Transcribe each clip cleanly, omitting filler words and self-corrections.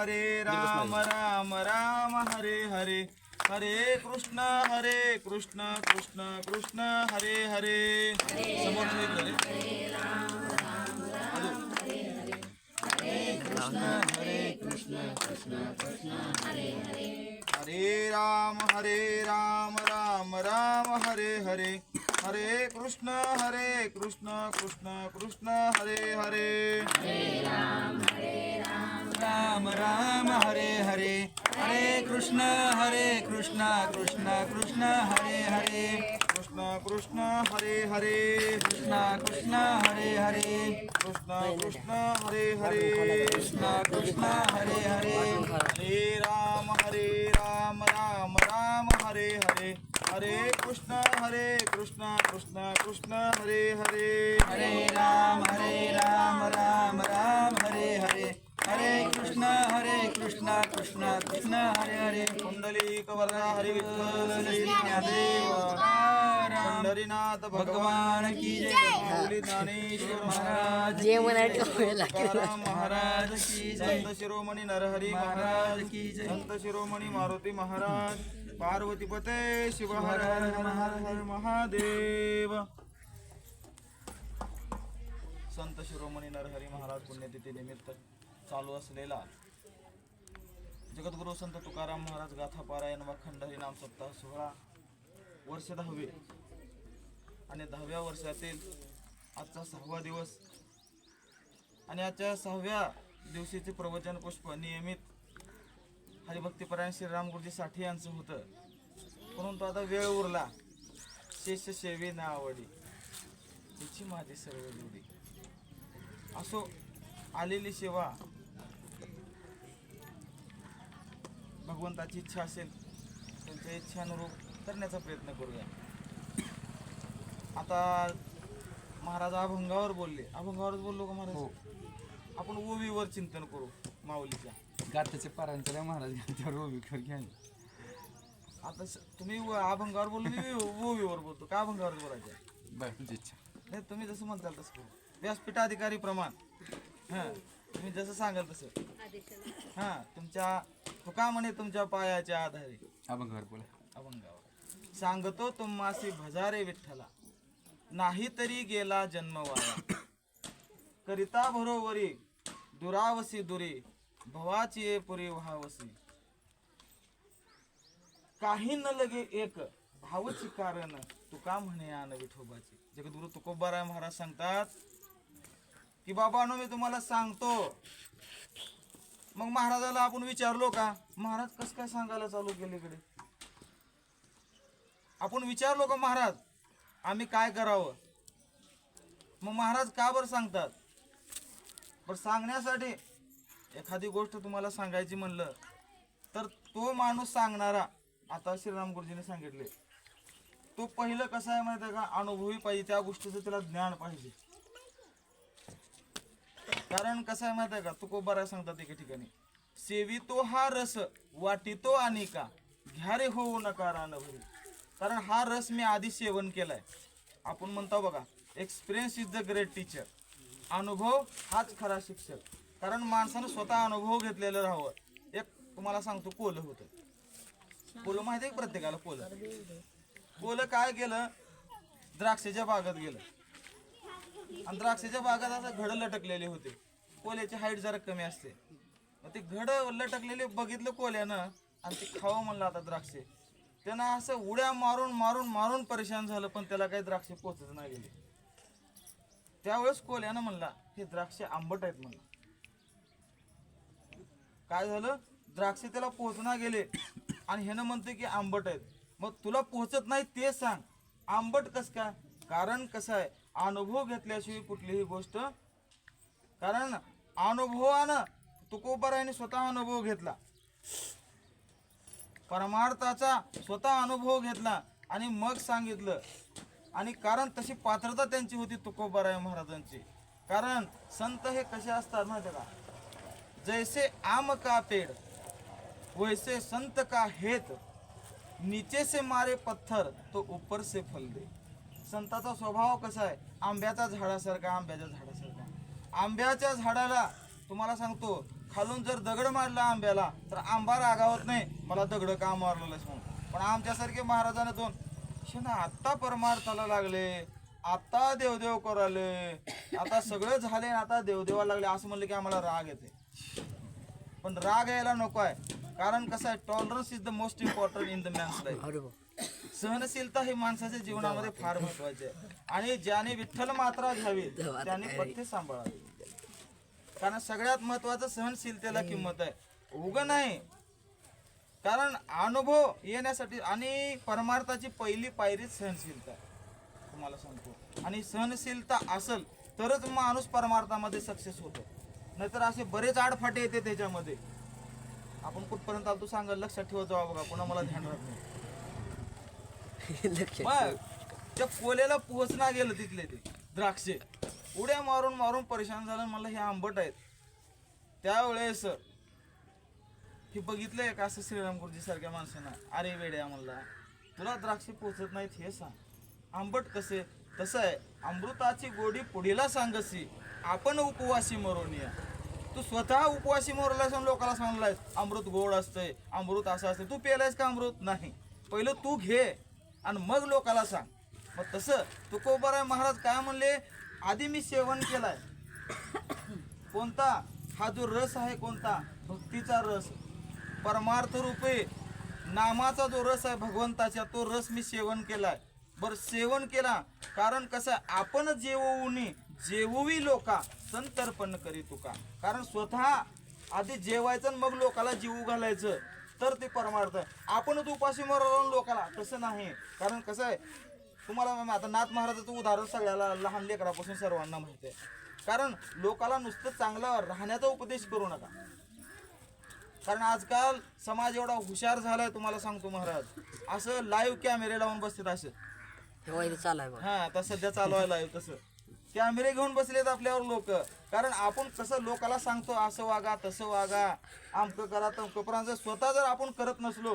हरे राम राम राम हरे हरे, हरे कृष्ण कृष्ण कृष्ण हरे हरे. समोर नाही हरे कृष्ण कृष्ण हरे राम राम राम हरे हरे, हरे कृष्ण कृष्ण कृष्ण हरे हरे. राम राम हरे हरे, हरे कृष्ण कृष्ण कृष्ण हरे हरे, कृष्ण कृष्ण हरे हरे, कृष्ण हरे हरे, कृष्ण हरे हरे, कृष्ण हरे हरे. हरे राम राम राम हरे हरे, हरे कृष्ण कृष्ण कृष्ण हरे हरे. हरे राम राम राम हरे हरे, हरे कृष्ण कृष्ण कृष्ण हरे हरे. कुंडलीक वरदा हरि विठ्ठल श्री ज्ञानदेव पंढरीनाथ भगवान की जय. माऊली ज्ञानेश्वर महाराज तुकाराम महाराज की जय. संत शिरोमणी नरहरी महाराज की जय. संत शिरोमणी मारुती महाराज. पार्वतीपते शिव हर हर महादेव. संत शिरोमणी नरहरी महाराज पुण्यतिथी निमित्त चालू असलेला जगद्गुरु संत तुकाराम महाराज गाथा पारायण व खंडहरी नाम सप्ताह सोहळा वर्ष 10वे आणि 10व्या वर्षातील आजचा 6वा दिवस. आणि आजच्या 6व्या दिवशीचे प्रवचन पुष्प नियमित हरिभक्तीपरायण श्रीराम गुरुजी साठी यांचं होतं, परंतु आता वेळ उरला. शेष सेवे ना आवडी तिची माझी सर्व जोडी. असो आलेली सेवा भगवंताची इच्छा असेल त्यांच्या इच्छानुरूप करण्याचा प्रयत्न करूया. आता महाराज अभंगावर बोलले. अभंगावरच बोललो का महाराज? आपण ओवीवर चिंतन करू. माऊलीच्या गात्याचे पारायण केल्या महाराज गात्यावर ओवीवर घ्या. आता तुम्ही अभंगावर बोललो, मी ओवीवर बोलतो. का अभंगावर बोलायचं? बरं तुझी इच्छा. नाही, तुम्ही जसं म्हणताल तसं करू. व्यासपीठाधिकारी प्रमाण तुम्ही जसं सांगाल तसं. तुमच्या तुका म्हणे तुमच्या पायाच्या आधारे. अभंगावर बोला. अभंगावर सांगतो तुम्हासी भजारे विठ्ठला, नाही तरी गेला जन्म वाया. करिता भरोवरी दुरावसी दुरी, भवाची ये पुरी व्हावसी. काही न लगे एक भावची कारण, तुका म्हणे आन विठोबाची. जगद्गुरु तुकोबाराय महाराज सांगतात की बाबांनो मी तुम्हाला सांगतो. मग महाराजाला आपण विचारलो का महाराज कसं काय सांगायला चालू केले इकडे? आपण विचारलो का महाराज आम्ही काय करावं? मग महाराज का बरं सांगतात? पण सांगण्यासाठी एखादी गोष्ट तुम्हाला सांगायची म्हणलं तर तो माणूस सांगणारा, आता श्रीराम गुरुजीने सांगितले, तो पहिलं कसं आहे माहिती आहे का? अनुभवी पाहिजे. त्या गोष्टीचं त्याला ज्ञान पाहिजे. कारण कसं आहे माहिती आहे का? तुकोबाराय सांगतात एके ठिकाणी, सेवितो हा रस वाटितो अनिका, घ्या रे होऊ नका रान भरी. कारण हा रस मी आधी सेवन केलाय. आपण म्हणतो बघा, experience is the great teacher. अनुभव हाच खरा शिक्षक. कारण माणसानं स्वतः अनुभव घेतलेलं राहावं. एक तुम्हाला सांगतो, कोलं होतं. कोलं माहिती आहे प्रत्येकाला? कोलं काय केलं? द्राक्षाच्या बागेत गेलं आणि द्राक्षाच्या बागेत असं घड लटकलेले होते. कोल्याची हाईट जरा कमी असते. मग ते घड लटकलेले बघितलं कोल्यानं आणि ते खावं म्हणलं आता द्राक्षे. त्यानं असं उड्या मारून मारून मारून परेशान झालं, पण त्याला काही द्राक्षे पोचत नाही गेले. त्यावेळेस कोल्यानं म्हणला हे द्राक्षे आंबट आहेत म्हणला. काय झालं? द्राक्षे त्याला पोचना गेले आणि ह्यानं म्हणते की आंबट आहेत. मग तुला पोचत नाही ते सांग, आंबट कस काय? कारण कसं आहे, अनुभव घेतल्याशिवाय कुठलीही गोष्ट, कारण अनुभवानं तुकोबारायने स्वतः अनुभव घेतला, परमार्थाचा स्वतः अनुभव घेतला आणि मग सांगितलं. आणि कारण तशी पात्रता त्यांची होती तुकोबाराय महाराजांची. कारण संत हे कसे असतात माहिती का? जैसे आम का पेड़ वैसे संत का हेत, नीचे से मारे पत्थर तो ऊपर से फल दे. संताचा स्वभाव कसा आहे? आंब्याच्या झाडासारखा. आंब्याच्या झाडाला तुम्हाला सांगतो, खालून जर दगड मारला आंब्याला तर आंबा रागावत नाही मला दगड का मारलेलंच म्हणून. पण आमच्यासारखे महाराजांना दोन शेणा आत्ता परमार्थाला लागले, आता देवदेव कराले, आता सगळं झाले आता देवदेवा लागले असं म्हणलं की आम्हाला राग येते. पण राग यायला नको आहे. कारण कसं आहे, tolerance is the most important in the man's life. सहनशीलता ही माणसाच्या जीवनामध्ये फार महत्वाची आहे. आणि ज्याने विठ्ठल मात्रा घ्यावी त्याने पथ्य सांभाळावी. कारण सगळ्यात महत्वाचं सहनशीलतेला किंमत आहे, उग नाही. कारण अनुभव येण्यासाठी आणि परमार्थाची पहिली पायरी सहनशीलता आहे तुम्हाला सांगतो. आणि सहनशीलता असेल तरच माणूस परमार्थामध्ये सक्सेस होतो. नाहीतर असे बरेच आडफाटे येते त्याच्यामध्ये. आपण कुठपर्यंत आलो सांगा, लक्षात ठेवत जावा बघा, पुन्हा मला ध्यान राहत नाही. मग त्या कोल्याला पोहोचना गेलं तिथले ते द्राक्षे उड्या मारून मारून परेशान झालं. मला हे आंबट आहेत. त्यावेळेस हे बघितलंय का असं श्रीराम गुरुजी सारख्या माणसांना, अरे वेड्या म्हणला तुला द्राक्षे पोचत नाहीत हे सांग, आंबट कसे. तसं आहे, अमृताची गोडी पुढीला सांगसी, आपण उपवासी मरून या. तू स्वतः उपवासी मरलायस आणि लोकांना सांगलायस अमृत गोड असतंय, अमृत असं असतं. तू पेलायस का अमृत? नाही. पहिलं तू घे आणि मग लोकाला सांग. मग तसं तुकोबाराय महाराज काय म्हणले, आधी मी सेवन केलाय. कोणता? हा जो रस आहे कोणता? भक्तीचा रस, परमार्थ रूपे नामाचा जो रस आहे भगवंताच्या, तो रस मी सेवन केलाय. बर सेवन केला कारण कसं आपण जेवूनी जेववी लोका संतर्पण करी तुका. कारण स्वतः आधी जेवायचं आणि मग लोकाला जीव घालायचं तर ते परमार्थ आहे. आपणच उपाशी मरून लोकाला तसं नाही. कारण कसं आहे, तुम्हाला आता नाथ महाराजाचं उदाहरण सगळ्याला लहान लेकरापासून सर्वांना माहिती आहे. कारण लोकाला नुसतं चांगलं राहण्याचा उपदेश करू नका. कारण आजकाल समाज एवढा हुशार झालाय तुम्हाला सांगतो महाराज, असं लाईव्ह कॅमेरे लावून बसतात. असं हा आता सध्या चालू आहे लाईव्ह, तसं कॅमेरे घेऊन बसलेत आपल्यावर लोक. कारण आपण कसं लोकाला सांगतो असं वागा तसं वागा, आमकं करा तमकं. पण स्वतः जर आपण करत नसलो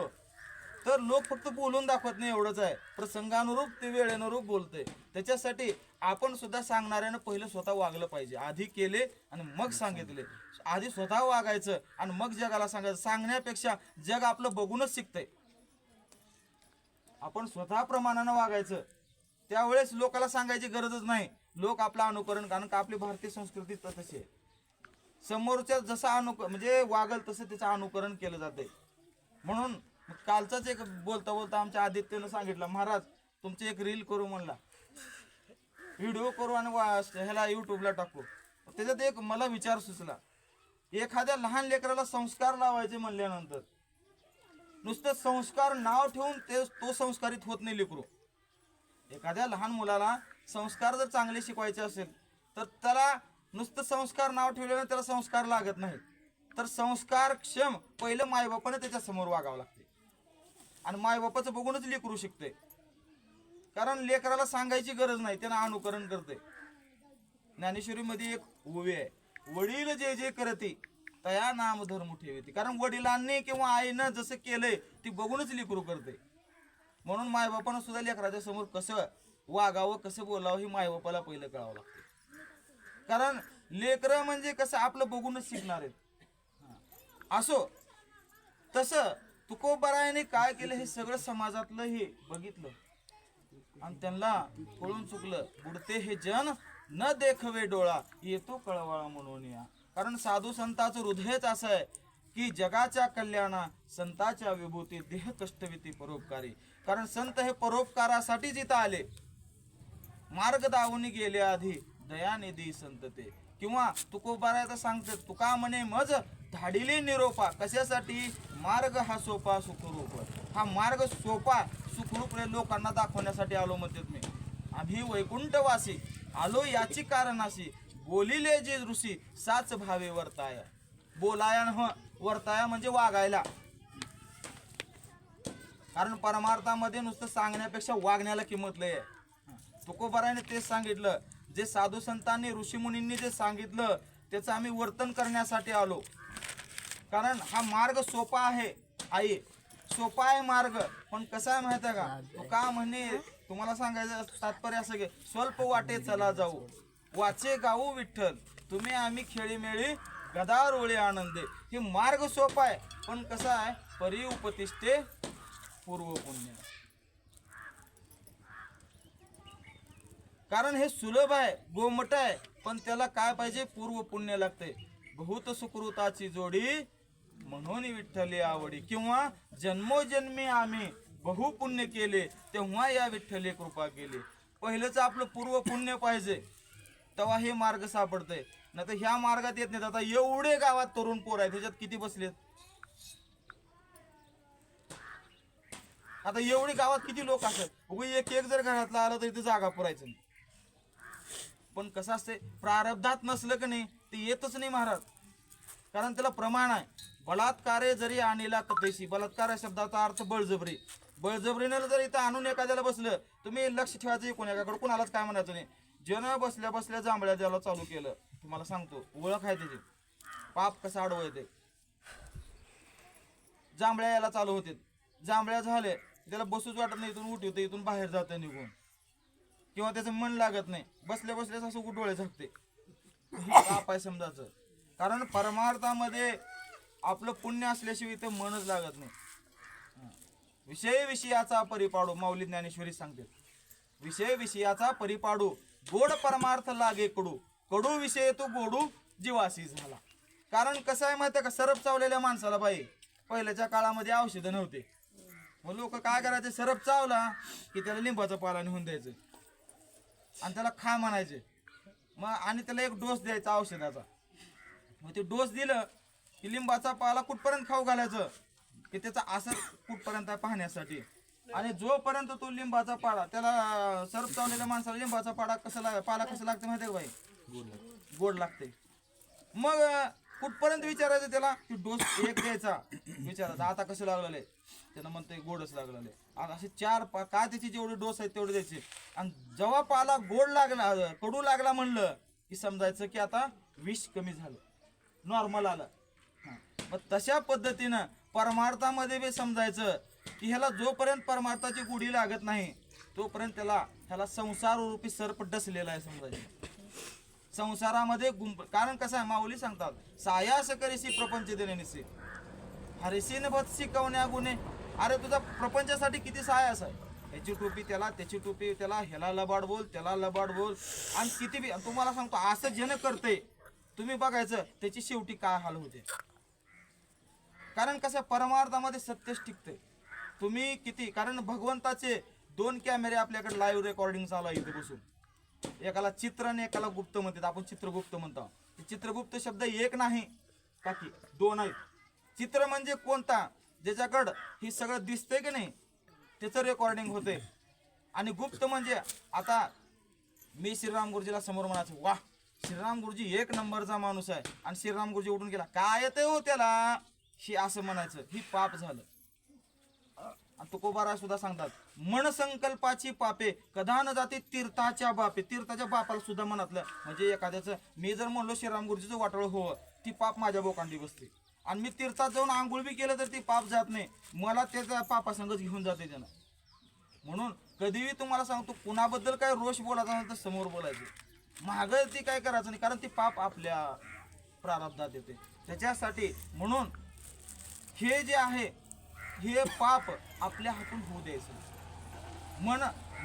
तर लोक फक्त बोलून दाखवत नाही एवढंच आहे. प्रसंगानुरूप ते वेळेनुरूप बोलते. त्याच्यासाठी आपण सुद्धा सांगणाऱ्यानं पहिलं स्वतः वागलं पाहिजे. आधी केले आणि मग सांगितले. आधी स्वतः वागायचं आणि मग जगाला सांगायचं. सांगण्यापेक्षा जग आपलं बघूनच शिकतंय. आपण स्वतः प्रमाणानं वागायचं, त्यावेळेस लोकाला सांगायची गरजच नाही. लोक आपलं अनुकरण, कारण का आपली भारतीय संस्कृती तशी आहे. समोरच्या जसं म्हणजे वागल तसं त्याचं अनुकरण केलं जाते. म्हणून कालचाच एक बोलता बोलता आमच्या आदित्यनं सांगितलं, महाराज तुमची एक रील करू म्हणला, व्हिडिओ करू आणि ह्याला युट्यूबला टाकू. त्याच्यात एक मला विचार सुचला, एखाद्या लहान लेकराला संस्कार लावायचे म्हणल्यानंतर नुसतं संस्कार नाव ठेवून तो संस्कारित होत नाही लेकरू. एखाद्या लहान मुलाला संस्कार जर चांगले शिकवायचे असेल तर त्याला नुसतं संस्कार नाव ठेवल्यानं त्याला संस्कार लागत नाही. तर संस्कार क्षम पहिलं मायबापाने त्याच्या समोर वागावं लागते. आणि मायबापाचं बघूनच लेकरू शिकते. कारण लेकराला सांगायची गरज नाही, त्यानं अनुकरण करते. ज्ञानेश्वरीमध्ये एक ओवी आहे, वडील जे जे करते तया नाम धर्म ठेवते. कारण वडिलांनी किंवा आईनं जसं केलंय ती बघूनच लेकरू करते. म्हणून मायबापानं सुद्धा लेकराच्या समोर कसं वागावं कसं बोलावं हे मायबापाला पहिलं कळावं लागतं. कारण लेकरं म्हणजे कसं आपलं बघूनच शिकणार आहेत. असो तसं तुकोबारायाने काय केलं हे सगळं समाजातलं हे बघितलं आणि त्यांना कळून चुकलं. बुडते हे जन न देखवे डोळा, येतो कळवाळा म्हणून या. कारण साधू संतांचं हृदयच असं आहे की जगाच्या कल्याणा संतांच्या विभूती देह कष्टविती परोपकारी. कारण संत हे परोपकारासाठीच इथं आले. मार्ग दावून गेले आधी दयानिधी संत ते. किंवा तुकोबाराया सांगते, तुका म्हणे मज धाडिले निरोपा. कशासाठी? मार्ग हा सोपा सुखरूप. हा मार्ग सोपा सुखरूप लोकांना दाखवण्यासाठी आलो म्हणतात मी. आम्ही वैकुंठवासी आलो याची कारणाशी, बोलिले जे ऋषी साच भावे वर्ताया. बोलाया वर्ताया म्हणजे वागायला. कारण परमार्थामध्ये नुसतं सांगण्यापेक्षा वागण्याला किंमत लय आहे. तुकोबारायाने तेच सांगितलं, जे साधू संतांनी ऋषीमुनींनी जे सांगितलं त्याचं आम्ही वर्तन करण्यासाठी आलो. कारण हा मार्ग सोपा आहे. आई सोपा आहे मार्ग, पण कसा आहे माहिती आहे का? तो का म्हणे, तुम्हाला सांगायचं तात्पर्य असं की स्वल्प वाटे चला जाऊ, वाचे गाऊ विठ्ठल, तुम्ही आम्ही खेळीमेळी गदार ओळे आनंदे. हे मार्ग सोपा आहे, पण कसा आहे, परी उपतिष्ठे पूर्व पुण्य. कारण हे सुलभ आहे, गोमट आहे, पण त्याला काय पाहिजे, पूर्व पुण्य लागते. बहुत सुकृताची जोडी म्हणून विठ्ठली आवडी. किंवा जन्मोजन्मी आम्ही बहु पुण्य केले, तेव्हा या विठ्ठली कृपा केली. पहिलंच आपलं पूर्व पुण्य पाहिजे, तेव्हा हे मार्ग सापडते. नाही तर ह्या मार्गात येत नाहीत. आता एवढे गावात तरुण पोर आहेत, त्याच्यात किती बसलेत? आता एवढी गावात किती लोक असतात, उगी एक एक जर घरातला आलं तर इथे जागा पुरायचं नाही. पण कसं असते, प्रारब्धात नसलं की नाही ते येतच नाही महाराज. कारण त्याला प्रमाण आहे. बलात्कारे जरी आणला कपेशी. बलात्कार या शब्दाचा अर्थ बळजबरी. बळजबरीनं जर इथं आणून एखाद्याला बसलं, तुम्ही लक्ष ठेवायचं कोण एकाकडे, कोणालाच काय म्हणायचं नाही. ज्यानं बसल्या बसल्या जांभळ्या द्यायला चालू केलं, तुम्हाला सांगतो ओळख आहे त्याची, पाप कसं आडवं येते. जांभळ्या यायला चालू होते, जांभळ्या झाले त्याला बसूच वाटत नाही, इथून उठवते, इथून बाहेर जातं निघून, किंवा त्याचं मन लागत नाही, बसल्या बसल्याच असं डोळे झाकते. पाप आहे समजायचं. कारण परमार्थामध्ये आपलं पुण्य असल्याशिवाय ते मनच लागत नाही. विषय विषयाचा परिपाडू, माऊली ज्ञानेश्वरी सांगते, विषय विषयाचा परिपाडू, गोड परमार्थ लागे कडू, कडू विषय तो गोडू जीवासी झाला. कारण कसं आहे माहिती आहे का, सरप चावलेल्या माणसाला बाई पहिल्याच्या काळामध्ये औषधं नव्हते. मग लोक काय करायचे, सरप चावला की त्याला लिंबाचा पाला नेऊन द्यायचं आणि त्याला खा म्हणायचे. मग आणि त्याला एक डोस द्यायचा औषधाचा. मग ते डोस दिलं की लिंबाचा पाला कुठपर्यंत खाऊ घालायचं की त्याचा असर कुठपर्यंत आहे पाहण्यासाठी. आणि जोपर्यंत तो लिंबाचा पाला, त्याला सरप चावलेल्या माणसाला लिंबाचा पाला कसं लागतं माहिती आहे का बाई, गोड लागते. मग कुठपर्यंत विचारायचं त्याला की डोस एक द्यायचा, विचारायचं आता कसं लागलेलं आहे, त्यानं म्हणते गोडच लागलेलं आहे. आता असे चार काय त्याची जेवढे डोस आहेत तेवढे द्यायचे. आणि जेव्हा पाला गोड लागला, कडू लागला म्हणलं की समजायचं की आता विष कमी झालं, नॉर्मल आलं. मग तशा पद्धतीनं परमार्थामध्ये बी समजायचं की ह्याला जोपर्यंत परमार्थाची गुढी लागत नाही तोपर्यंत ह्याला संसार रूपी सर्प डसलेला आहे समजायचं. संसारामध्ये कारण कसं आहे, माऊली सांगतात, सायास करीसी प्रपंच देण्यानिसी हरिसीन भत्सी कवन्या गुणे. अरे तुझा प्रपंचासाठी किती सायास आहे, ह्याची टोपी त्याला, त्याची टोपी त्याला, ह्याला लबाड बोल, त्याला लबाड बोल, आणि किती बी. तुम्हाला सांगतो असं जन करते, तुम्ही बघायचं त्याची शेवटी काय हाल होते. कारण कसं परमार्थामध्ये सत्यच टिकते. तुम्ही किती, कारण भगवंताचे 2 कॅमेरे आपल्याकडे लाईव्ह रेकॉर्डिंग चालू आहे इथे बसून. एकाला चित्र आणि एकाला गुप्त म्हणतात, आपण चित्रगुप्त म्हणतो. चित्रगुप्त शब्द एक नाही बाकी 2 आहेत. चित्र म्हणजे कोणता, ज्याच्याकडं हे सगळं दिसतंय की नाही त्याचं रेकॉर्डिंग होते. आणि गुप्त म्हणजे आता मी श्रीराम गुरुजीला समोर म्हणायचं, वाह श्रीराम गुरुजी 1 नंबरचा माणूस आहे, आणि श्रीराम गुरुजी उठून गेला, काय येते हो त्याला, ही असं म्हणायचं, ही पाप झालं. आणि तुकोबारा सुद्धा सांगतात, मन संकल्पाची पापे कदा न जाते तीर्थाच्या बापे. तीर्थाच्या बापाला सुद्धा मनातलं, म्हणजे एखाद्याचं मी जर म्हणलो श्रीराम गुरुजीचं वाटोळ हो, ती पाप माझ्या बोकांडी बसते. आणि मी तीर्थात जाऊन आंघोळ बी केलं तर ती पाप जात नाही, मला त्याचा पापासंगच घेऊन जाते त्यानं. म्हणून कधीही तुम्हाला सांगतो, कुणाबद्दल काय रोष बोलायचा नाही तर समोर बोलायचं, मागं ती काय करायचं नाही, कारण ती पाप आपल्या प्रारब्धात येते. त्याच्यासाठी म्हणून हे जे आहे हे पाप आपल्या हातून होऊ द्यायचं.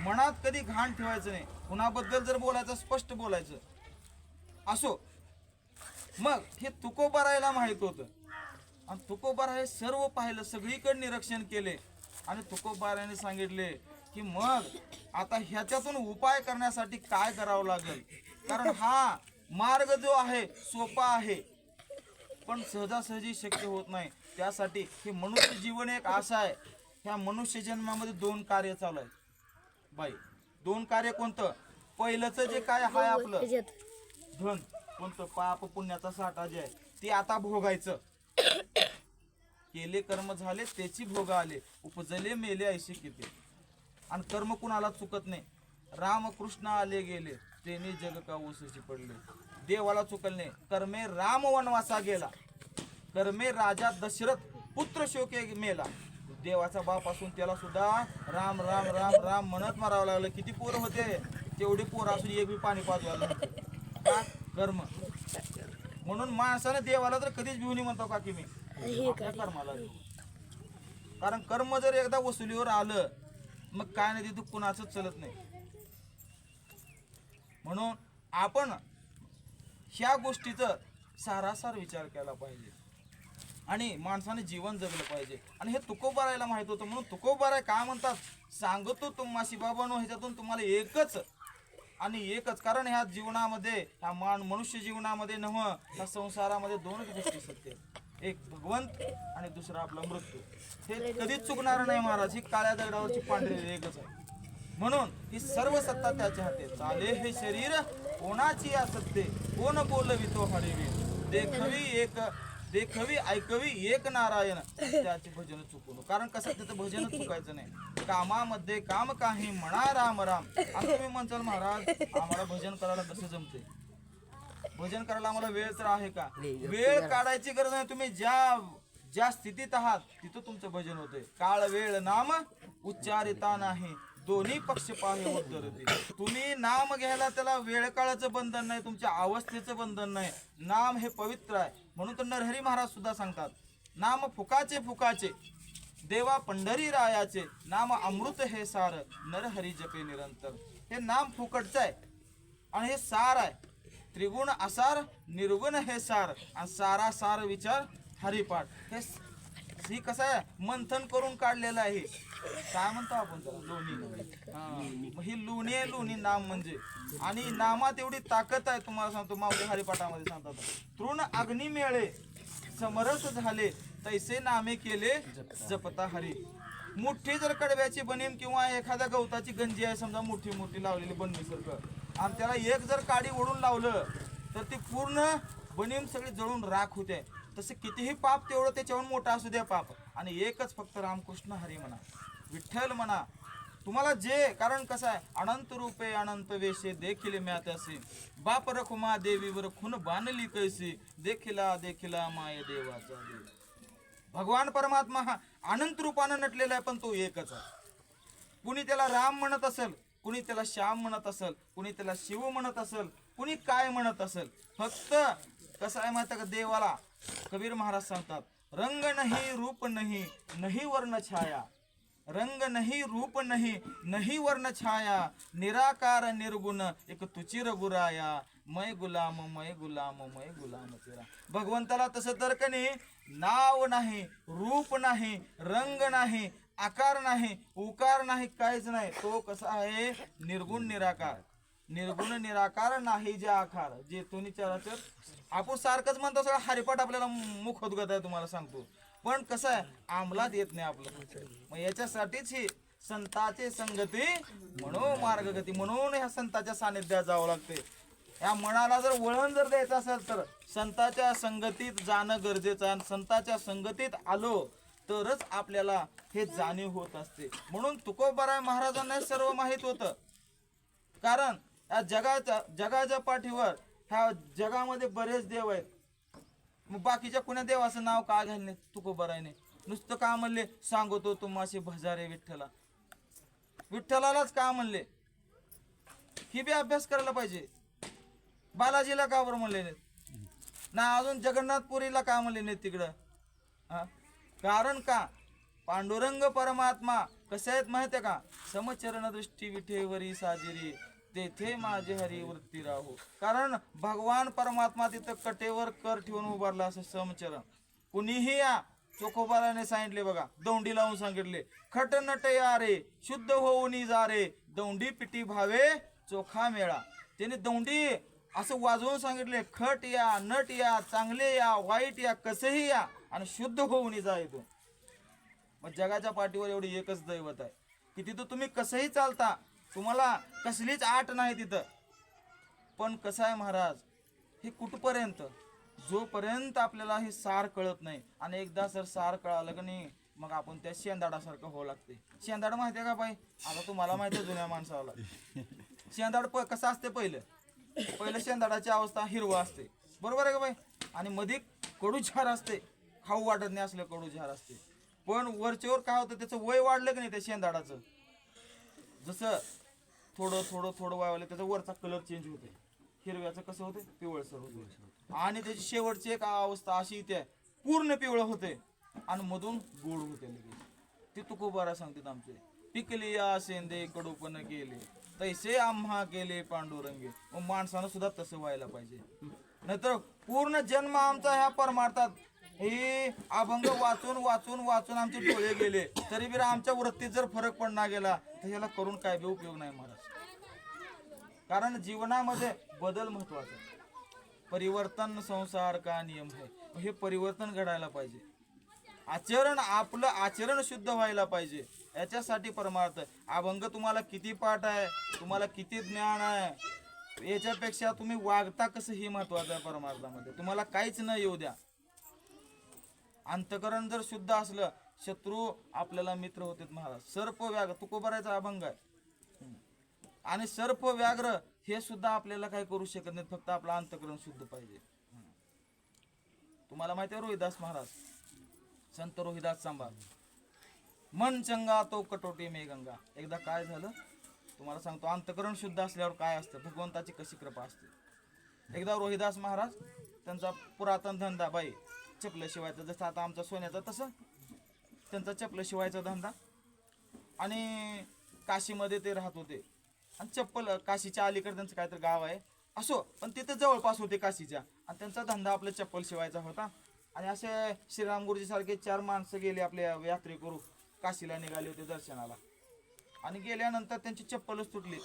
मनात कधी घाण ठेवायचं नाही. कुणाबद्दल जर बोलायचं स्पष्ट बोलायचं असो. मग हे तुकोबारायला माहित होतं, आणि तुकोबारा हे सर्व पाहिलं, सगळीकडे निरीक्षण केले, आणि तुकोबाराने सांगितले की मग आता ह्याच्यातून उपाय करण्यासाठी काय करावं लागेल. कारण हा मार्ग जो आहे सोपा आहे, पण सहजासहजी शक्य होत नाही. त्यासाठी हे मनुष्य जीवन एक आशा आहे. ह्या मनुष्य जन्मामध्ये 2 कार्य चालू आहेत बाई. 2 कार्य कोणतं, पहिलंच जे काय आहे आपलं धन, कोणतं पाप पुण्याचा साठा जे आहे ते आता भोगायचं. केले कर्म झाले त्याची भोग आले, उपजले मेले ऐशी किती. आणि कर्म कुणाला चुकत नाही. रामकृष्ण आले गेले तेने जग का उसची पडले. देवाला चुकल नाही. कर्मे राम वनवासा गेला, कर्मे राजा दशरथ पुत्र शोके मेला. देवाचा बाप असून त्याला सुद्धा राम राम राम राम म्हणत मारावं लागलं. किती पोरं होते, तेवढे पोरं असून एक बी पाणी पाजवायला नव्हतं. का कर्म. म्हणून माणसाने देवाला तर कधीच भिवणी म्हणतो का की मी आपल्या कर्माला भिवू. कारण कर्म जर एकदा वसुलीवर आलं मग काय नाही तिथं कुणाचं चलत नाही. म्हणून आपण ह्या गोष्टीचा सारासार विचार केला पाहिजे आणि माणसाने जीवन जगलं पाहिजे. आणि हे तुकोबारायला माहित होतं म्हणून तुकोबाराय काय म्हणतात, सांगतो तुम्हाशी बाबांनो, ह्याच्यातून तुम्हाला एकच आणि एकच, कारण ह्या जीवनामध्ये ह्या मनुष्य जीवनामध्ये नव्ह ह्या संसारामध्ये दोनच गोष्टी सत्य, एक भगवंत आणि दुसरा आपला मृत्यू. हे कधीच चुकणार नाही महाराज. ही काळ्या दगडावरची पांढरी एकच आहे. म्हणून ही सर्व सत्ता त्याच्या हाती. चाले हे शरीर कोणाची असत्ते, कोण बोलवितो हरिवी, देखवी ऐकवी एक नारायण, त्याचे भजन चुकवलं. कारण कसं त्याचं भजन चुकायचं नाही. कामामध्ये काम काही म्हणा राम राम. आणि तुम्ही म्हणताल महाराज आम्हाला भजन करायला कसं जमते, भजन करायला आम्हाला वेळ तर आहे का? वेळ काढायची गरज नाही. तुम्ही ज्या स्थितीत आहात तिथं तुमचं भजन होतंय. काळ वेळ नाम उच्चारिता नाही, दोन्ही पक्ष पाहे उद्धरते. तुम्ही नाम घ्यायला त्याला वेळ काळाचं बंधन नाही, तुमच्या अवस्थेचं बंधन नाही. नाम हे पवित्र आहे. म्हणून तर नरहरी महाराज सुद्धा सांगतात, नाम फुकाचे फुकाचे देवा पंढरी रायाचे, नाम अमृत हे सार नरहरी जपे निरंतर. हे नाम फुकटचं आहे आणि हे सार आहे. त्रिगुण असार निर्गुण हे सार आणि सारा सार विचार हरिपाठ. हे कसं आहे, मंथन करून काढलेलं आहे. काय म्हणतो आपण त्याला, लोणी. ही लोणी आहे, लोणी नाम म्हणजे. आणि नामात एवढी ताकद आहे, तुम्हाला सांगतो माऊली हरिपाठामध्ये सांगतात, तृण अग्नी मेळे समरस झाले तैसे नामे केले जपता हरी. मुठ्ठी जर कडव्याची बनीम किंवा एखाद्या गवताची गंजी आहे समजा, मोठी मोठी लावलेली बनणीसारखं, आणि त्याला एक जर काडी ओढून लावलं तर ती पूर्ण बनीम सगळी जळून राख होते. तसे कितीही पाप तेवढं त्याच्याहून मोठा असू द्या पाप, आणि एकच फक्त रामकृष्ण हरी म्हणा, विठ्ठल म्हणा. तुम्हाला जे, कारण कसं आहे, अनंत रूपे अनंत वेशे देखील म्यातसे, बाप रखुमा देवीवर खून बांधली कैसी, देखिला देखिला माय देवाचा देव. भगवान परमात्मा हा अनंत रूपानं नटलेला आहे, पण तो एकच आहे. कुणी त्याला राम म्हणत असेल, कुणी त्याला श्याम म्हणत असेल, कुणी त्याला शिव म्हणत असेल, कुणी काय म्हणत असेल. फक्त कसं आहे माहिती का, देवाला कबीर महाराज सांगतात, रंग नाही रूप नाही नाही वर्ण छाया, रंग नाही रूप नाही नाही वर्ण छाया, निराकार निर्गुण एक तुची रघुराया, मै गुलाम मै गुलाम मै गुलाम तेरा. भगवंताला तसं तर कनी नाव नाही, रूप नाही, रंग नाही, आकार नाही, उकार नाही, काहीच नाही. तो कसा आहे, निर्गुण निराकार. निर्गुण निराकार नाही जे आकार, जे तुम्ही चराचर. आपण सारखंच म्हणतो, सगळं हरिपाठ आपल्याला मुखोद्गत आहे तुम्हाला सांगतो, पण कसं आहे अंमलात येत नाही आपलं. मग याच्यासाठीच ही संताचे संगती म्हणो मार्गगती. म्हणून ह्या संताच्या सानिध्यात जावं लागते. या मनाला जर वळण जर द्यायचं असेल तर संताच्या संगतीत जाणं गरजेचं आहे. संताच्या संगतीत आलो तरच आपल्याला हे जाणीव होत असते. म्हणून तुकोबाराय महाराजांना सर्व माहित होतं. कारण या जगाच्या पाठीवर ह्या जगामध्ये बरेच देव आहेत, मग बाकीच्या कुण्या देवाचं नाव का घ्यायला नाही तुकोबारायने? नुसतं का म्हणले, सांगतो तुम्हाशी भजारे विठ्ठला, विठ्ठलालाच का म्हणले? ही बी अभ्यास करायला पाहिजे. बालाजीला का बरं म्हणले नाहीत ना, अजून जगन्नाथपुरीला का म्हणले नाहीत तिकडं? कारण का, पांडुरंग परमात्मा कसे आहेत माहितीये का, समचरण दृष्टी विठेवरी साजिरी, तेथे माझे हरी वृत्ती राहो. कारण भगवान परमात्मा तिथं कटेवर कर ठेवून उभारला असं समचरण. कुणीही या, चोखोबाराने सांगितले बघा, दौंडी लावून सांगितले, खट नट या रे शुद्ध होऊन जा रे, दौंडी पिटी भावे चोखा मेळा. त्याने दौंडी असं वाजवून सांगितले, खट या, नट या, चांगले या, वाईट या, कसेही या आणि शुद्ध होऊन जा इथून. मग जगाच्या पाठीवर एवढी एकच दैवत आहे की तिथं तुम्ही कसंही चालता, तुम्हाला कसलीच आट नाही तिथं. पण कसं आहे महाराज, हे कुठपर्यंत, जोपर्यंत आपल्याला हे सार कळत नाही. आणि एकदा जर सार कळालं की नाही, मग आपण त्या शेंदाडासारखं होऊ लागते. शेंदाड माहिती आहे का बाई? आता तुम्हाला माहिती आहे जुन्या माणसाला शेंदाड कसं असते, पहिलं शेंदाडाची अवस्था हिरवा असते, बरोबर आहे का बाई? आणि मध्ये कडू झार असते, खाऊ वाटत नाही असलं कडू झार असते. पण वरच्यावर काय होतं, त्याचं वय वाढलं की नाही त्या शेंदाडाचं, जसं थोडं थोडं थोडं वाढलं त्याचा वरचा कलर चेंज होते. हिरव्याचं कसं होते पिवळसर होते आणि त्याची शेवटची एक अवस्था अशी इथे पूर्ण पिवळं होते आणि मधून गोड होते लगेच. ते तुकोबारा सांगतात आमचे पिकली या शेंदे कडूपण केले तैसे आम्हा केले पांडुरंगे. मग माणसानं सुद्धा तसं व्हायला पाहिजे. नाहीतर पूर्ण जन्म आमचा ह्या परमार्थात हे अभंग वाचून वाचून वाचून आमचे डोळे गेले तरी बी आमच्या वृत्तीत जर फरक पडणार गेला तर याला करून काय बी उपयोग नाही महाराज. कारण जीवनामध्ये बदल महत्वाचा आहे. परिवर्तन संसार का नियम आहे. हे परिवर्तन घडायला पाहिजे. आचरण आपलं आचरण शुद्ध व्हायला पाहिजे. याच्यासाठी परमार्थ. अभंग तुम्हाला किती पाठ आहे तुम्हाला किती ज्ञान आहे याच्यापेक्षा तुम्ही वागता कसं हे महत्वाचं आहे परमार्थामध्ये. तुम्हाला काहीच न येऊ द्या. अंतकरण जर शुद्ध असलं शत्रू आपल्याला मित्र होते महाराज. सर्प व्याघ्र तुकोबाराचा अभंग आहे. आणि सर्प व्याघ्र हे सुद्धा आपल्याला काही करू शकत नाही. फक्त आपलं अंतकरण शुद्ध पाहिजे. तुम्हाला माहिती आहे रोहिदास महाराज संत रोहिदास सांभाळ मन चंगा तो कटोटी मे गंगा. एकदा काय झालं तुम्हाला सांगतो. अंतकरण शुद्ध असल्यावर काय असतं भगवंताची कशी कृपा असते. एकदा रोहिदास महाराज त्यांचा पुरातन धंदा बाई चपलं शिवायचा जसं आता आमचा सोन्याचा तसं त्यांचा चपलं शिवायचा धंदा आणि काशीमध्ये ते राहत होते. आणि चप्पल काशीच्या अलीकडे त्यांचं काहीतरी गाव आहे असो पण तिथे जवळपास होते काशीच्या. आणि त्यांचा धंदा आपलं चप्पल शिवायचा होता. आणि असे श्रीराम गुरुजी सारखे 4 माणसं गेले आपल्या यात्रेकरू काशीला निघाले होते दर्शनाला. आणि गेल्यानंतर त्यांची चप्पलच तुटली.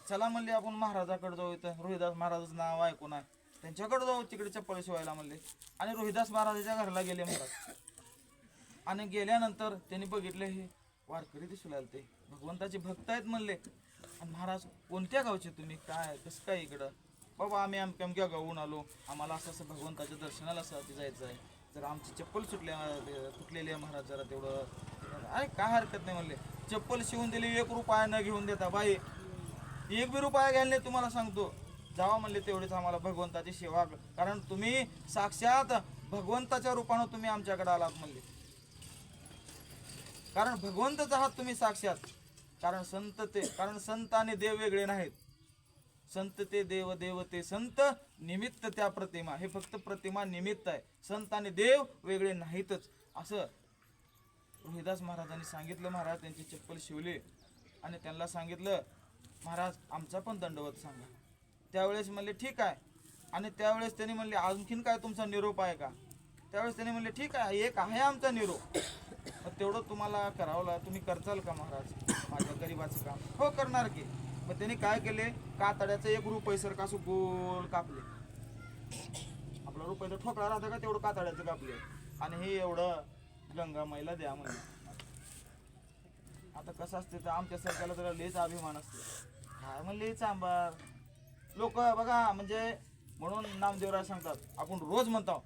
चला म्हणले आपण महाराजाकडे जाऊ. इथं रोहिदास महाराजाचं नाव ऐकून आहे त्यांच्याकडे जाऊ तिकडे चप्पल शिवायला म्हणले. आणि रोहिदास महाराजाच्या घराला गेले महाराज. आणि गेल्यानंतर त्यांनी बघितले हे वारकरी दिसू लागले ते भगवंताचे भक्त आहेत म्हणले. आणि महाराज कोणत्या गावचे तुम्ही काय कसं काय इकडं. बाबा आम्ही अमक्या गावून आलो आम्हाला असं असं भगवंताच्या दर्शनाला साठी जायचं आहे. जर आमची चप्पल तुटलेली आहे महाराज जरा तेवढं. अरे काय हरकत नाही म्हणले. चप्पल शिवून दिली 1 रुपया न घेऊन देता बाई 1 बी रुपया घ्यायला नाही तुम्हाला सांगतो. जावा म्हणले तेवढेच आम्हाला भगवंताची सेवा कारण तुम्ही साक्षात भगवंताच्या रूपानं तुम्ही आमच्याकडे आलात म्हणले. कारण भगवंताचा हात तुम्ही साक्षात. कारण संत आणि देव वेगळे नाहीत. संत ते देव देव ते संत निमित्त त्या प्रतिमा. हे फक्त प्रतिमा निमित्त आहे. संत आणि देव वेगळे नाहीतच असं रोहिदास महाराजांनी सांगितलं. महाराज त्यांची चप्पल शिवली आणि त्यांना सांगितलं महाराज आमचा पण दंडवत सांगा. त्यावेळेस म्हणले ठीक आहे. आणि त्यावेळेस त्यांनी म्हणले आणखीन काय तुमचा निरोप आहे का. त्यावेळेस त्यांनी म्हणले ठीक आहे एक आहे आमचा निरोप. मग तेवढं तुम्हाला करावं तुम्ही करचाल का महाराज माझ्या गरीबाचं काम. हो करणार की. मग त्यांनी काय केले कातड्याचं 1 रुपये सारखं असं गोल कापले. आपला रुपयाचा ठोकळा राहता का तेवढं कातड्याचं कापले. आणि हे एवढं गंगामाईला द्या म्हणजे. आता कसं असते तर आमच्या सरकारला जरा लयच अभिमान असते. काय म्हणले चांबार लोक बघा म्हणजे म्हणून नामदेवराय सांगतात आपण रोज म्हणतो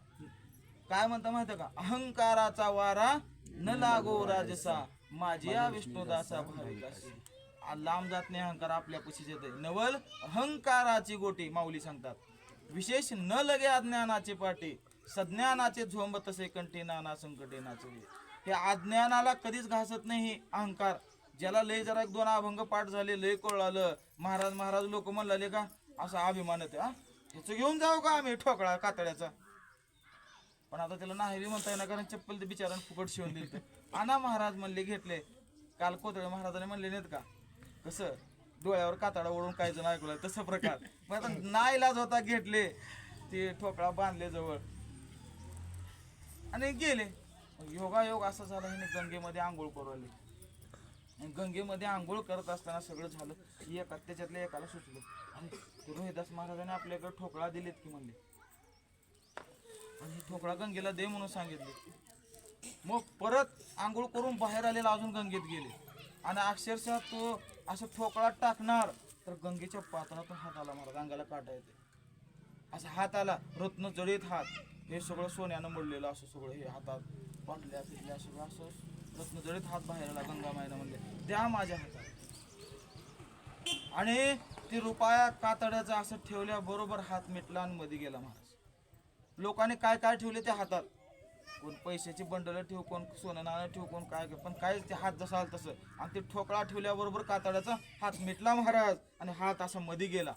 काय म्हणता माहिती का अहंकाराचा वारा न लागो राजसा माझी या विष्णुदासा भाविकाशी. लांब जात नाही अहंकार आपल्या पशीच येते. नवल अहंकाराची गोटी माऊली सांगतात. विशेष न लगे अज्ञानाचे पाठी सज्ञानाचे झोंब तसे कंठी नाना संकटे नाचवे. हे अज्ञानाला कधीच घासत नाही अहंकार. ज्याला लय जरा 1-2 अभंग पाठ झाले लय कळलं महाराज लोक म्हणले का असा अभिमान येते. ह्याचं घेऊन जाऊ का आम्ही ठोकळा कातड्याचा. पण आता त्याला नाही बी म्हणता येणार कारण चप्पल ते बिचारानं फुकट शिवून दिली. आणा महाराज म्हणले घेतले. काल कोतळे महाराजांनी म्हणले नाहीत का कसं डोळ्यावर कातडा ओढून काही जण ऐकलं तसं प्रकार. मग आता नाईलाज होता घेतले ते ठोकळा बांधले जवळ आणि गेले. योगायोग असा झाला हिने गंगेमध्ये आंघोळ करू आली. गंगेमध्ये आंघोळ करत असताना सगळं झालं. त्याच्यातल्या एकाला सुचलं आणि रोहिदास महाराजांनी आपल्याकडे ठोकळा दिलेत की म्हणले. आणि ठोकळा गंगेला दे म्हणून सांगितले. मग परत आंघोळ करून बाहेर आलेला अजून गंगेत गेले. आणि अक्षरशः तो असं ठोकळा टाकणार तर गंगेच्या पात्रातून हात आला महाराज. अंगाला काटा येते असा हात आला. रत्न जडीत हात हे सगळं सोन्यानं मोडलेलं असं सगळं हे हातात पाटल्या पिटल्या सगळं असं रत्न जडीत हात बाहेर आला. गंगामाईनं म्हणले द्या माझ्या हातात. आणि ती रुपया कातड्याचा असं ठेवल्या बरोबर हात मिटला आणि मध्ये गेला महाराज. लोकांनी काय काय ठेवले त्या हातात. कोण पैशाची बंडल ठेव कोण सोनं नाणं ठेव कोण काय पण काय ते हात जसा आला तसं. आणि ते ठोकळा ठेवल्याबरोबर कातड्याचा हात मिटला महाराज आणि हात असा मध्ये गेला.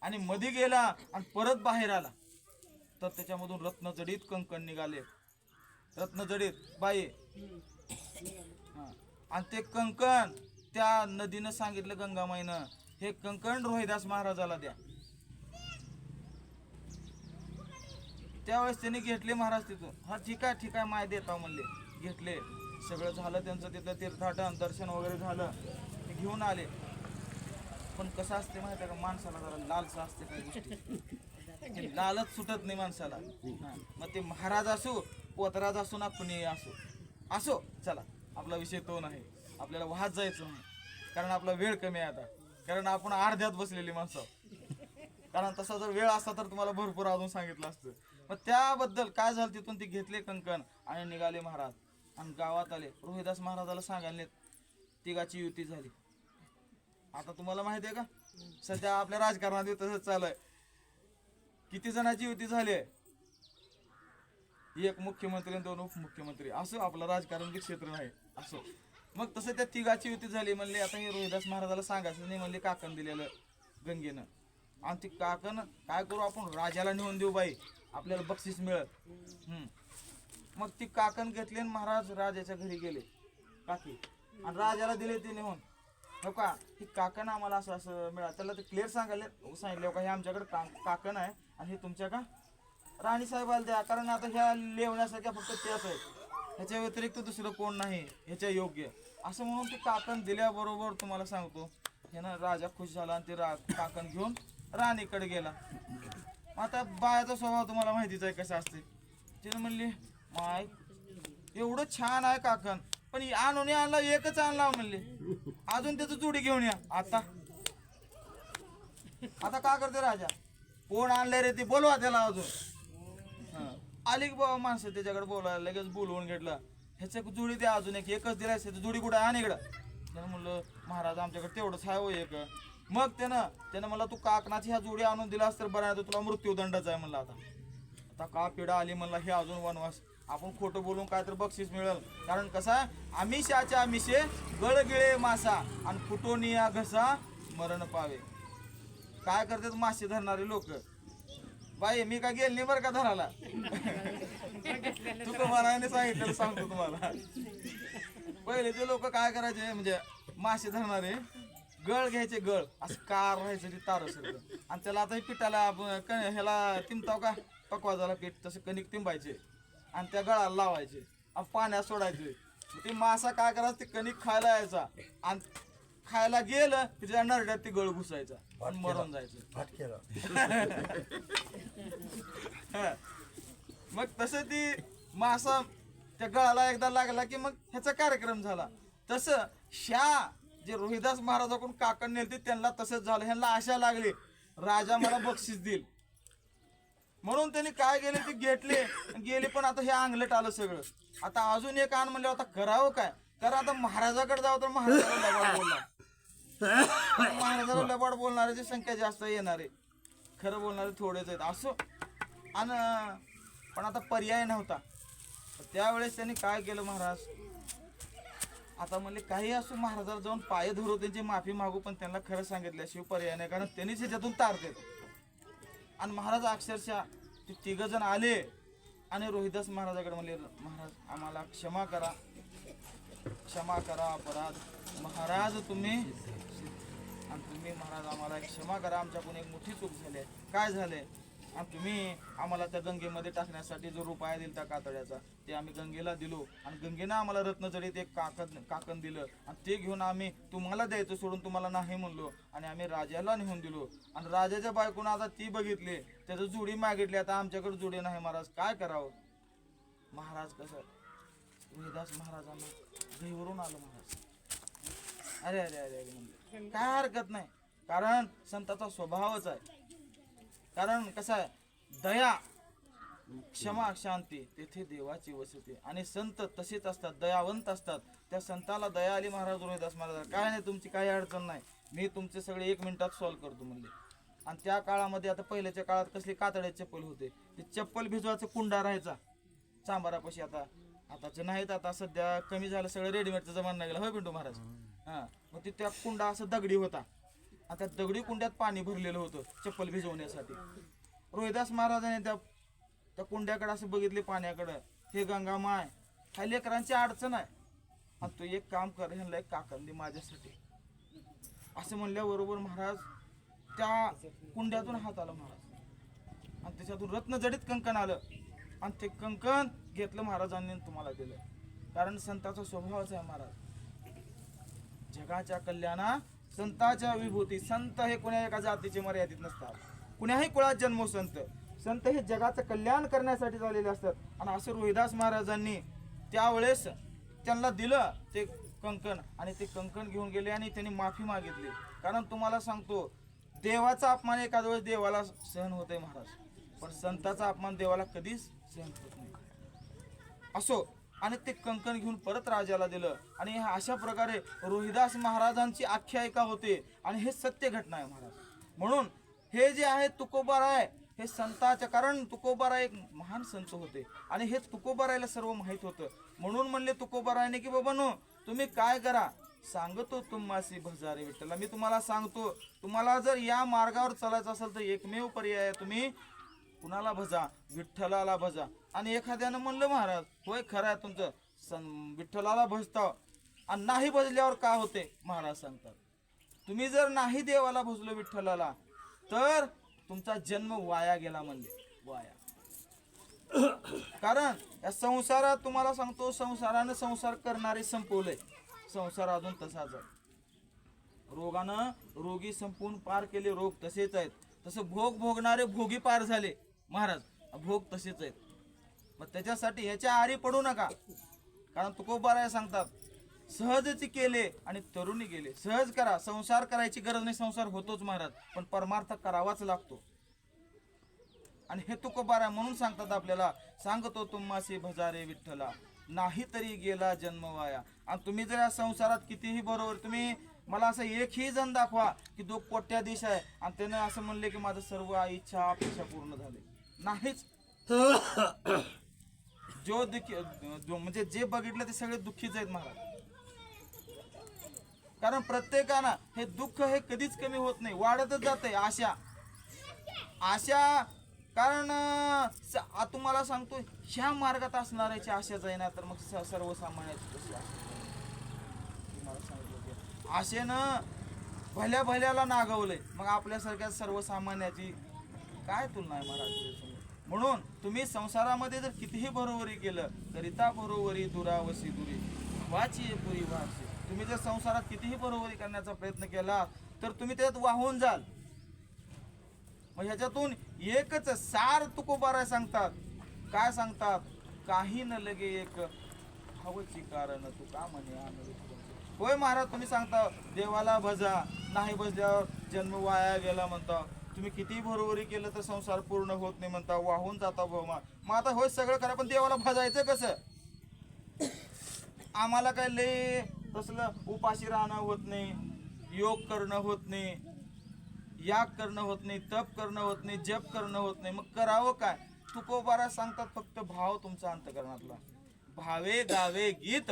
आणि मध्ये गेला आणि परत बाहेर आला तर त्याच्यामधून रत्नजडीत कंकण निघाले. रत्नजडीत बाई हा. आणि ते कंकण त्या नदीनं सांगितलं, गंगामाईनं, हे कंकण रोहिदास महाराजाला द्या. त्यावेळेस त्यांनी घेतले महाराज तिथून. हा ठीक आहे माय देता म्हणले. घेतले. सगळं झालं त्यांचं तिथं तीर्थाटन दर्शन वगैरे झालं. ते घेऊन आले. पण कसं असते माहिती आहे का, माणसाला जरा लालसा असते काही गोष्टी, लालच सुटत नाही माणसाला. हा. मग ते महाराज असो, पोतराज असो ना कुणी असो चला आपला विषय तो नाही. आपल्याला वाहत जायचं नाही, कारण आपला वेळ कमी आहे आता. कारण आपण अर्ध्यात बसलेली माणसं. कारण तसा जर वेळ असता तर तुम्हाला भरपूर अजून सांगितलं असतं. मग त्याबद्दल काय झालं, तिथून ते घेतले कंकण आणि निघाले महाराज आणि गावात आले. रोहिदास महाराजाला सांगायले तिघाची युती झाली. आता तुम्हाला माहिती आहे का, सध्या आपल्या राजकारणात तसंच चालू आहे. किती जणांची युती झाली आहे? एक मुख्यमंत्री आणि 2 उपमुख्यमंत्री. असं आपलं राजकारण क्षेत्र नाही असो. मग तसं त्या तिघाची युती झाली. म्हणले आता हे रोहिदास महाराजाला सांगायचं नाही. म्हणले काकण दिलेलं गंगेनं. आणि ती काकण काय करू आपण, राजाला नेऊन देऊ बाई, आपल्याला बक्षीस मिळत. मग ती काकण घेतली आणि महाराज राजाच्या घरी गेले काकी, आणि राजाला दिले ते नेऊन. हो का, ही काकण आम्हाला असं असं मिळालं. त्याला ते क्लिअर सांगितलं का हे आमच्याकडे काकण आहे आणि हे तुमच्या का राणी साहेबाला द्या, कारण आता ह्या लेवण्यासारख्या फक्त त्याच आहेत, ह्याच्या व्यतिरिक्त दुसरं कोण नाही ह्याच्या योग्य. असं म्हणून ती काकण दिल्याबरोबर तुम्हाला सांगतो हे ना, राजा खुश झाला आणि ते काकण घेऊन राणीकडे गेला. आता बायाचा स्वभाव तुम्हाला माहितीच आहे कसा असते. तिने म्हणली माय एवढं छान आहे काकण, पण आणून आणला एकच आणला म्हणले, अजून त्याचं जोडी घेऊन या. आता का करते राजा, कोण आणलंय रे ते, बोलवा त्याला अजून. आली की बाबा माणसं त्याच्याकडे बोलायला, लगेच बोलवून घेतलं. ह्याच्या जोडी द्या अजून एकच दिलाय, जोडी कुठे आण इकडं. त्यानं म्हणलं महाराज आमच्याकडे तेवढंच आहे हो एक. मग त्यानं म्हणलं तू काकणाची ह्या जोडी आणून दिलास तर बरं आहे, तर तुला मृत्यूदंडच आहे म्हणलं. आता का पिढा आली म्हणला, हे अजून वनवास. आपण खोटं बोलून काय तर बक्षीस मिळेल. कारण कसं आहे, आमिषाच्या आमिषे गळगिळे मासा आणि फुटोनिया घसा मरण पावे. काय करतात मासे धरणारे लोक. बाई मी काय गेल नाही बरं का धराला. तू तुम्हाला सांगितलं सांगतो तुम्हाला. पहिलेचे लोक काय करायचे, म्हणजे मासे धरणारे गळ घ्यायचे, गळ असं कार राहायचं ते तारसारखं, आणि त्याला आता पिठाला ह्याला तिंबताव का पकवाजाला पीठ, तसं कणिक तिंबायचे आणि त्या गळाला लावायचे आणि पाण्यात सोडायचे. ते मासा काय करायचं, ते कणिक खायला यायचा आणि खायला गेलं की त्याच्या नरड्यात ते गळ घुसायचा आणि मरून जायचं. मग तसं ती मासा त्या गळाला एकदा लागला की मग ह्याचा कार्यक्रम झाला. तसं जे रोहिदास महाराजाकडून काकण नेलते त्यांना तसंच झालं. ह्यांना आशा लागली राजा मला बक्षीस देईल, म्हणून त्यांनी काय गेले ते घेतले गेले. पण आता हे अंगलट आलं सगळं. आता अजून एक आण म्हणलं, आता करावं काय, कारण आता महाराजाकडे जावं तर महाराजाला लबाड बोलणार. महाराजाला लबाड बोलणाऱ्याची संख्या जास्त येणारे, खरं बोलणारे थोडेच आहेत असं. आणि पण आता पर्याय नव्हता. त्यावेळेस त्यांनी काय केलं, महाराज आता म्हणले काही असो, महाराजाला जाऊन पाय धरू, त्यांची माफी मागू, पण त्यांना खरं सांगितल्याशिवाय पर्याय नाही, कारण त्यांनीच ह्याच्यातून तारते. आणि महाराज अक्षरशः ते 3 जण आले आणि रोहिदास महाराजाकडे म्हणले, महाराज आम्हाला क्षमा करा अपराध. महाराज तुम्ही महाराज आम्हाला क्षमा करा, आमच्याकडून एक मोठी चूक झाली आहे. काय झाले, आणि तुम्ही आम्हाला त्या गंगेमध्ये टाकण्यासाठी जो रुपया दिला कातड्याचा, ते आम्ही गंगेला दिलो, आणि गंगेनं आम्हाला रत्नजडीत एक काकण दिलं, आणि ते घेऊन आम्ही तुम्हाला द्यायचं सोडून तुम्हाला नाही म्हणलो, आणि आम्ही राजाला नेऊन दिलो. आणि राजाच्या बायकोन आता ती बघितली, त्याचं जोडी मागितली, आता आमच्याकडे जोडी नाही. महाराज काय करावं. महाराज कसं, रोहिदास महाराजांना घरीवरून आलं. महाराज अरे अरे अरे म्हणजे काय हरकत नाही, कारण संताचा स्वभावच आहे. कारण कसं आहे, दया क्षमा शांती तेथे देवाची वसती. आणि संत तसेच असतात, दयावंत असतात. त्या संताला दया आली महाराज रोहिदास महाराज, काय नाही तुमची काही अडचण नाही, मी तुमचे सगळे 1 मिनिटात सॉल्व्ह करतो म्हणले. आणि त्या काळामध्ये, आता पहिल्याच्या काळात कसली कातड्याचे चप्पल होते, ते चप्पल भिजवायचा कुंडा राहायचा चांबारापाशी. आताचे नाहीत, आता सध्या कमी झालं सगळं, रेडीमेडचा जमाना गेला होय पिंटू महाराज. मग ते त्या कुंडा असं दगडी होता, आता दगडी कुंड्यात पाणी भरलेलं होतं चप्पल भिजवण्यासाठी. रोहिदास महाराजांनी त्या कुंड्याकडे असं बघितले पाण्याकडं. हे गंगा माय, ह्या लेकरांची अडचण आहे आणि तू एक काम कर, ह्यांना एक काकण दे माझ्यासाठी. असं म्हणल्याबरोबर महाराज त्या कुंड्यातून हात आला महाराज आणि त्याच्यातून रत्नजडित कंकण आलं आणि ते कंकण घेतलं महाराजांनी तुम्हाला दिलं. कारण संताचा स्वभावच आहे महाराज, जगाच्या कल्याणा संताच्या विभूती. संत हे कोण्या एका जातीचे मर्यादित नसतात, कुण्याही कुळात जन्मो संत. संत हे जगाचं कल्याण करण्यासाठी झालेले असतात. आणि असं रोहिदास महाराजांनी त्यावेळेस त्यांना दिलं ते कंकण आणि ते कंकण घेऊन गेले आणि त्यांनी माफी मागितली. कारण तुम्हाला सांगतो, देवाचा अपमान एखाद्या वेळेस देवाला सहन होतोय महाराज, पण संताचा अपमान देवाला कधीच सहन होत नाही. असो, आणि ते कंकण घेऊन परत राजाला दिलं. आणि अशा प्रकारे रोहिदास महाराजांची आख्यायिका होते आणि हे सत्य घटना आहे महाराज. म्हणून हे जे आहे तुकोबाराय हे संताच्या, कारण तुकोबाराय एक महान संत होते आणि हे तुकोबारायला सर्व माहित होतं. म्हणून म्हणले तुकोबारायने की बाबांनो, तुम्ही काय करा, सांगतो तुम्हासी भजारे विठ्ठला. मी तुम्हाला सांगतो, तुम्हाला जर या मार्गावर चालायचं असेल तर एकमेव पर्याय आहे, तुम्ही कुणाला भजा, विठ्ठलाला भजा. आणि एखाद्यानं म्हणलं महाराज होय खरं आहे तुमचं, विठ्ठलाला भजता आणि नाही भजल्यावर काय होते महाराज सांगतात, तुम्ही जर नाही देवाला भजलो विठ्ठलाला तर तुमचा जन्म वाया गेला म्हणले, वाया. कारण या संसारात तुम्हाला सांगतो, संसारानं संसार करणारे संपवले, संसार अजून तसाच आहे. रोगानं रोगी संपून पार केले, रोग तसेच आहेत. तसं भोग भोगणारे भोगी पार झाले महाराज, भोग तसेच आहेत. मग त्याच्यासाठी ह्याच्या आरी पडू नका. कारण तुकोबाराय सांगतात, सहजची केले आणि तरुणी गेले. सहज करा, संसार करायची गरज नाही, संसार होतोच महाराज, पण परमार्थ करावाच लागतो. आणि हे तुकोबाराय म्हणून सांगतात आपल्याला, सांगतो तुम्हासी भजारे विठ्ठला, नाही तरी गेला जन्म वाया. आणि तुम्ही जर या संसारात कितीही बरोबर, तुम्ही मला असं एकही जण दाखवा की तो कोट्याधीश आहे आणि त्यानं असं म्हणले की माझं सर्व इच्छा अपेक्षा पूर्ण झाले, नाहीच. जो दुःखी म्हणजे जे बघितलं ते सगळे दुःखीच आहेत महाराज. कारण प्रत्येकानं हे दुःख हे कधीच कमी होत नाही, वाढतच जाते आशा. आशा कारण तुम्हाला सांगतो, ह्या मार्गात असणाऱ्याची आशाच आहे ना, तर मग सर्वसामान्याची कशी आशा. तुम्हाला सांगितलं आशेनं भल्या भल्याला नागवलंय, मग आपल्यासारख्या सर्वसामान्याची काय तुलना आहे महाराज. म्हणून तुम्ही संसारामध्ये जर कितीही बरोबरी केलं करिता बरोबरी दुरावसी दुरी वाची पुरी वाची. तुम्ही जर संसारात कितीही बरोबरी करण्याचा प्रयत्न केला तर तुम्ही त्यात वाहून जाल. मग ह्याच्यातून एकच सार तुकोबाराय सांगतात, काय सांगतात, काही न लगे एक हवची कारण तू का म्हणे. होय महाराज, तुम्ही सांगता देवाला भजा, नाही भजल्यावर जन्म वाया गेला म्हणता, तुम्ही किती बरोबरी केलं तर संसार पूर्ण होत नाही म्हणता, वाहून जाता भोमा. मग आता होय सगळं करा, पण देवाला भजायचं कसं. आम्हाला काय लय तसलं उपाशी राहणं होत नाही, योग करणं होत नाही, याग करणं होत नाही, तप करणं होत नाही, जप करणं होत नाही. मग करावं काय. तुकोबारा सांगतात फक्त भाव तुमचा अंतकरणातला, भावे गावे गीत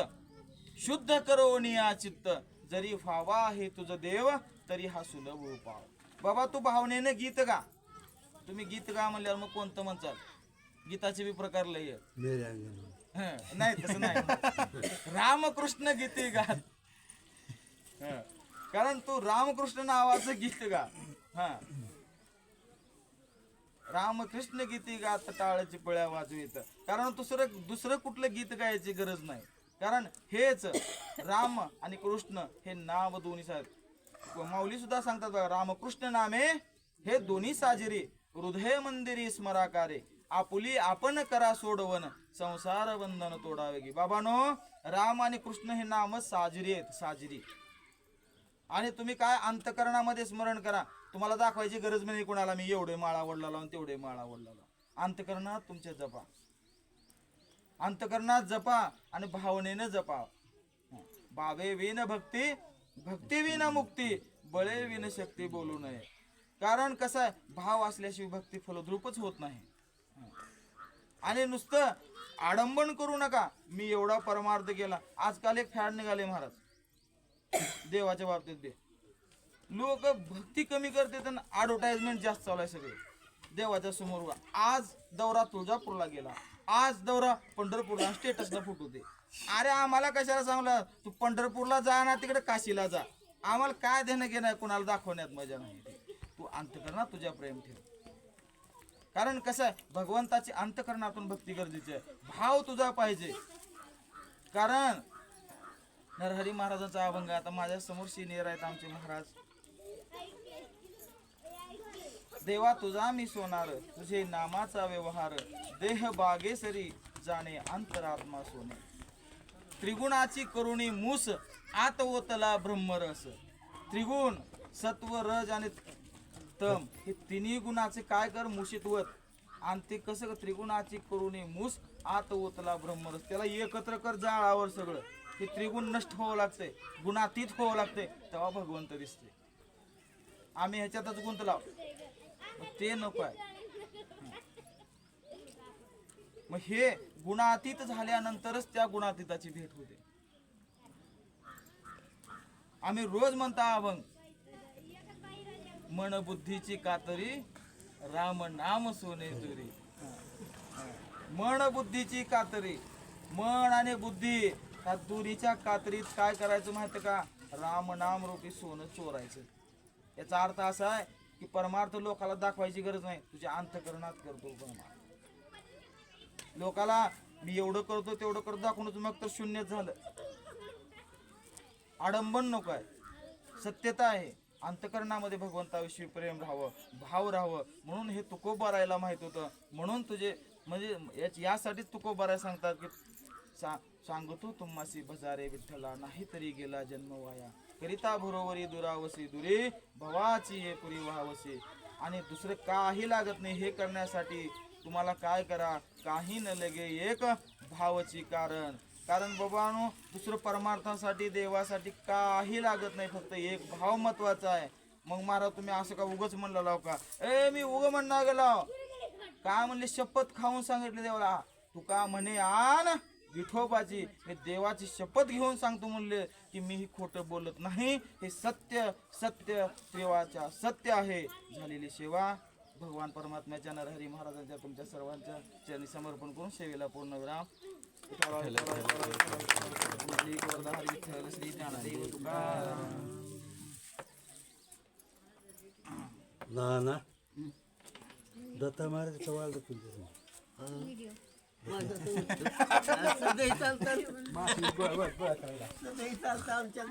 शुद्ध करो निया चित्त, जरी व्हावा हे तुझं देव तरी हा सुलभ उपाव. बाबा तू भावनेने गीत गा. तुम्ही गीत गा म्हणल्यावर मग कोणतं म्हणतात, गीताचे बी प्रकार लय नाही, तसं नाही. रामकृष्ण गीते गा, कारण तू रामकृष्ण नावाचं गीत गा. हा, रामकृष्ण गीती गात टाळाची पळ्या वाजू येतं. कारण दुसरं कुठलं गीत गायची गरज नाही. कारण हेच राम आणि कृष्ण हे नाव दोन्ही साहेब. माऊली सुद्धा सांगतात बघा, रामकृष्ण नामे हे दोन्ही साजिरी, हृदय मंदिरी स्मराकारे, आपुली आपण करा सोडवन, संसार बंधन तोडावे गी. बाबानो, राम आणि कृष्ण हे नाम साजिरी आहेत, साजिरी. आणि तुम्ही काय अंतकरणामध्ये स्मरण करा. तुम्हाला दाखवायची गरज नाही कोणाला, मी एवढे माळा वडला लावून तेवढे माळा वडला लावून. अंतकरणात तुमच्या जपा, अंतकरणात जपा आणि भावनेनं जपा. भावे विन भक्ती, भक्ती विन मुक्ती, बळे विन शक्ती बोलू नये. कारण कसं आहे, भाव असल्याशिवाय भक्ती फलद्रूपच होत नाही. आणि नुसतं आडंबन करू नका, मी एवढा परमार्थ केला. आजकाल एक फॅड निघाले महाराज देवाच्या बाबतीत. लोक भक्ती कमी करते आणि ऍडव्हर्टाइजमेंट जास्त चालू आहे सगळे देवाच्या समोर उभा. आज दौरा तुळजापूरला गेला, आज दौरा पंढरपूरला, स्टेटसला फोटो दे. अरे आम्हाला कशाला सांगला, तू पंढरपूरला जा ना, तिकडे काशीला जा. आम्हाला काय देणं घेणं आहे, कोणाला दाखवण्यात मजा नाही. तू अंतकरणात तुझ्या प्रेम ठेव. कारण कसं आहे, भगवंताची अंतकरणातून भक्ती गरजेची आहे. भाव तुझा पाहिजे. कारण नरहरी महाराजांचा अभंग आता माझ्या समोर सिनियर आहेत आमचे महाराज. देवा तुझा मी सोनार, तुझे नामाचा व्यवहार, देह बागेसरी जाणे अंतरात्मा सोने. त्रिगुणाची करुणी मूस, आत ओतला ब्रह्मरस. त्रिगुण सत्व रज आणि तम हे तिन्ही गुणाचे काय कर मुशीत वत. आणि ते कसं त्रिगुणाची करुणी मूस, आत ओतला ब्रह्मरस. त्याला एकत्र कर जाळावर सगळं. हे त्रिगुण नष्ट व्हावं लागतंय, गुणातीत व्हावं लागतंय, तेव्हा भगवंत दिसते. आम्ही ह्याच्यातच गुंतलाव, ते नको आहे. मग हे गुणातीत झाल्यानंतरच त्या गुणातीताची भेट होते. आम्ही रोज म्हणता अभंग, मन बुद्धीची कातरी, राम नाम सोने तुरी. मन बुद्धीची कातरी, मन आणि बुद्धी ह्या दुरीच्या कातरीत काय करायचं माहिती का, राम नाम रूपी सोनं चोरायचं. याचा अर्थ असा आहे की परमार्थ लोकाला दाखवायची गरज नाही, तुझ्या अंतकरणात करतो परमार्थ. लोकाला मी एवढं करतो तेवढं करतो दाखवूनच मग तर शून्यच झालं. आडंबन नको आहे, सत्यता आहे. अंतकरणामध्ये भगवंताविषयी प्रेम राहावं, भाव राहावं. म्हणून हे तुकोबारायला माहित होतं. म्हणून तुझे म्हणजे यासाठीच तुकोबाराय सांगतात की सांगतो तुम्हासी भजारे विठ्ठला, नाही तरी गेला जन्म वाया. करिता भरोवरी दुरावसी दुरी, भवाची हे पुरी व्हावसी. आणि दुसरं काही लागत नाही हे करण्यासाठी. तुम्हाला काय करा, काही न लगे एक भावची कारण. कारण बाबांनो, दुसरं परमार्थासाठी देवासाठी काही लागत नाही, फक्त एक भाव महत्वाचा आहे. मग महाराज तुम्ही असं का उगच म्हणलं लाव का, मी उग म्हणणार गेलाव का म्हणले, शपथ खाऊन सांगितले देवाला. तू का म्हणे आण विठोबाची, मी देवाची शपथ घेऊन सांगतो म्हणले की मी ही खोटं बोलत नाही. हे सत्य सत्य देवाच्या सत्य आहे. झालेली सेवा भगवान परमात्म्याच्या नरहरी महाराजांच्या तुमच्या सर्वांच्या चरणी समर्पण करून सेवेला पूर्ण विराम. श्री ज्ञानदेव तुकाराम. ना दत्ता महाराज वाळद तुमच्या सदैव चालतात आमच्या